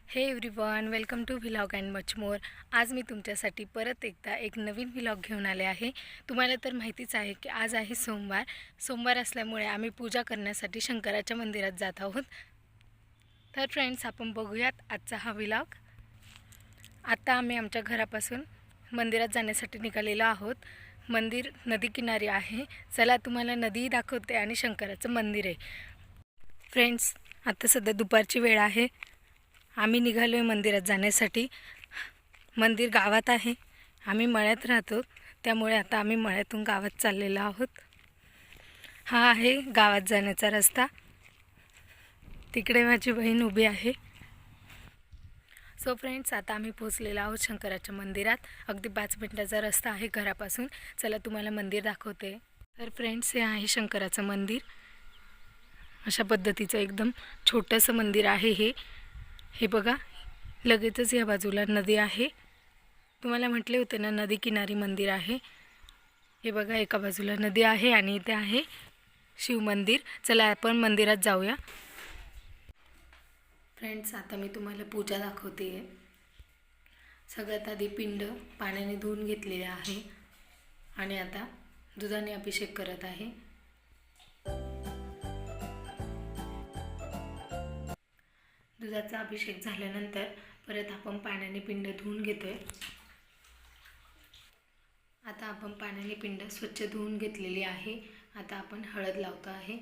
हे everyone, welcome to vlog and much more. आज मी तुमच्यासाठी परत एकदा एक नवीन व्लॉग घेऊन आले आहे। तुम्हाला तर माहितीच आहे की आज आहे सोमवार असल्यामुळे आम्ही पूजा करण्यासाठी शंकराच्या मंदिरात जात आहोत। तर फ्रेंड्स, आपण बघूयात आजचा हा व्लॉग। आता आम्ही आमच्या घरापासून मंदिरात जाण्यासाठी निघालेलो आहोत। मंदिर नदी किनारी आहे। चला तुम्हाला नदी दाखवते आणि शंकराचं मंदिर आहे। फ्रेंड्स, आता सध्या दुपारची वेळ आहे। आम्ही निघालो आहे मंदिरात जाण्यासाठी। मंदिर गावात आहे। आम्ही मळ्यात राहतो, त्यामुळे आता आम्ही मळ्यातून गावात चाललेलो आहोत। हा आहे गावात जाण्याचा रस्ता। तिकडे माझी बहीण उभी आहे। सो फ्रेंड्स, आता आम्ही पोहोचलेलो आहोत शंकराच्या मंदिरात। अगदी 5 मिनिटाचा रस्ता आहे घरापासून। चला तुम्हाला मंदिर दाखवते। तर फ्रेंड्स, हे आहे शंकराचं मंदिर। अशा पद्धतीचं एकदम छोटंसं मंदिर आहे हे बघा, लगेचच या बाजूला नदी आहे। तुम्हाला म्हटले होते ना, नदी किनारी मंदिर आहे। हे बघा, एका बाजूला नदी आहे आणि इथे आहे शिव मंदिर। चला आपण मंदिरात जाऊया। फ्रेंड्स, आता मी तुम्हाला पूजा दाखवते। सगळ्यात आधी पिंड पाण्याने धुवून घेतलेले आहे आणि आता दुधाने अभिषेक करत आहे। दुधाचा अभिषेक झाल्यानंतर परत आपण पाण्याने पिंड धुवून घेतोय। आता आपण पाण्याने पिंड स्वच्छ धुवून घेतलेली आहे। आता आपण हळद लावतो आहे।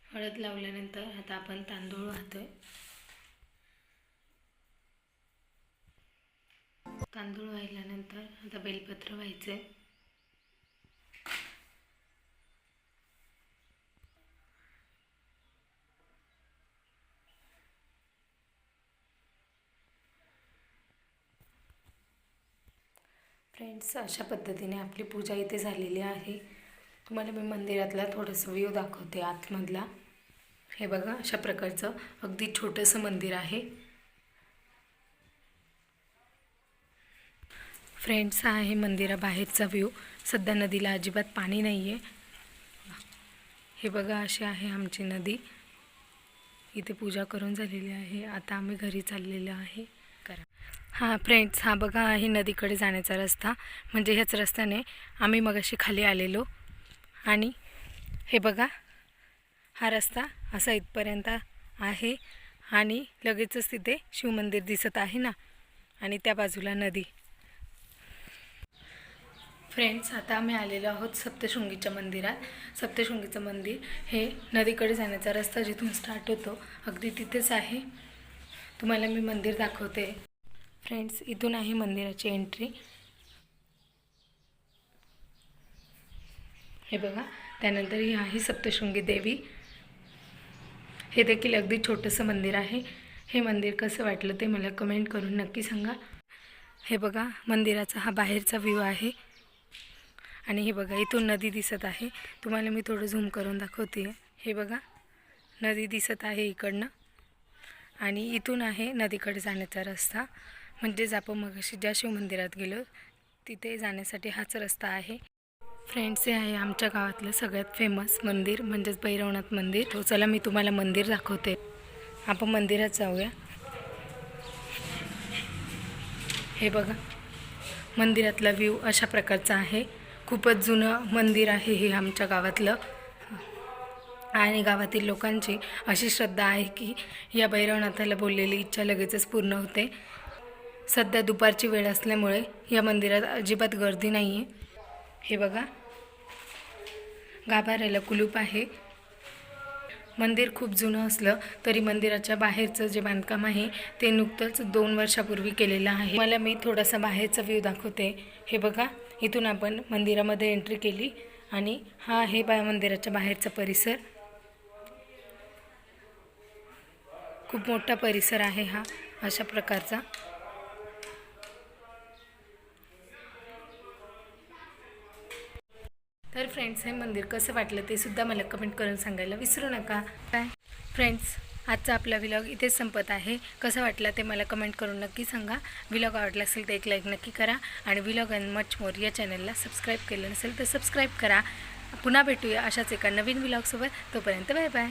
हळद लावल्यानंतर आता आपण तांदूळ वाहतोय। तांदूळ वाहिल्यानंतर आता बेलपत्र व्हायचे। फ्रेंड्स, अशा पद्धतीने आपली पूजा इथे झालेली आहे। तुम्हाला मी मंदिरातला थोडंसं व्ह्यू दाखवते आतमधला। हे बघा, अशा प्रकारचं अगदी छोटंसं मंदिर आहे। फ्रेंड्स, हा आहे मंदिराबाहेरचा व्ह्यू। सध्या नदीला अजिबात पाणी नाही आहे। हे बघा, अशी आहे आमची नदी। इथे पूजा करून झालेली आहे। आता आम्ही घरी चाललेलो आहे। हां फ्रेंड्स, हा बघा आहे नदीकडे जाण्याचा रस्ता। म्हणजे ह्याच रस्त्याने आम्ही मगाशी खाली आलेलो आणि हे बघा, हा रस्ता असा इथपर्यंत आहे आणि लगेचच तिथे शिवमंदिर दिसत आहे ना, आणि त्या बाजूला नदी। फ्रेंड्स, आता आम्ही आलेलो आहोत सप्तशृंगीच्या मंदिरात। सप्तशृंगीचं मंदिर हे नदीकडे जाण्याचा रस्ता जिथून स्टार्ट होतो अगदी तिथेच आहे। तुम्हाला मी मंदिर दाखवते। फ्रेंड्स, इथून आहे मंदिराची एंट्री। हे बघा, त्यानंतर ही आहे सप्तशृंगी देवी। हे देखील अगदी छोटंसं मंदिर आहे। हे मंदिर कसं वाटलं ते मला कमेंट करून नक्की सांगा। हे बघा, मंदिराचा हा बाहेरचा व्ह्यू आहे आणि हे बघा, इथून नदी दिसत आहे। तुम्हाला मी थोडं झूम करून दाखवते। हे बघा, नदी दिसत आहे इकडनं आणि इथून आहे नदीकडे जाण्याचा रस्ता। म्हणजेच आपण मगाशी ज्या शिव मंदिरात गेलो तिथे जाण्यासाठी हाच रस्ता आहे। फ्रेंड्स, हे आहे आमच्या गावातलं सगळ्यात फेमस मंदिर, म्हणजेच भैरवनाथ मंदिर। तो चला मी तुम्हाला मंदिर दाखवते। आपण मंदिरात जाऊया। हे बघा, मंदिरातला व्ह्यू अशा प्रकारचा आहे। खूपच जुनं मंदिर आहे हे आमच्या गावातलं आणि गावातील लोकांची अशी श्रद्धा आहे की या भैरवनाथाला बोललेली इच्छा लगेचच पूर्ण होते। सध्या दुपारची वेळ असल्यामुळे या मंदिरात अजिबात गर्दी नाही आहे। हे बघा, गाभाऱ्याला कुलूप आहे। मंदिर खूप जुनं असलं तरी मंदिराच्या बाहेरचं जे बांधकाम आहे ते नुकतंच 2 वर्षापूर्वी केलेलं आहे। मला मी थोडासा बाहेरचा व्ह्यू दाखवते। हे बघा, इथून आपण मंदिरामध्ये एंट्री केली आणि हा आहे मंदिराच्या बाहेरचा परिसर। खूप मोठा परिसर आहे हा अशा प्रकारचा। तर फ्रेंड्स, हे मंदिर कसं वाटलं ते सुद्धा मला कमेंट करून सांगायला विसरू नका। काय फ्रेंड्स, आजचा आपला व्हिलॉग इथेच संपत आहे. कसं वाटलं ते मला कमेंट करून नक्की सांगा. व्हिलॉग आवडला असेल तर एक लाईक नक्की करा आणि व्हिलॉग अँड मच मोर या चॅनलला सबस्क्राईब केलं नसेल तर सबस्क्राईब करा. पुन्हा भेटूया अशाच एका नवीन व्हिलॉगसोबत. तोपर्यंत बाय बाय.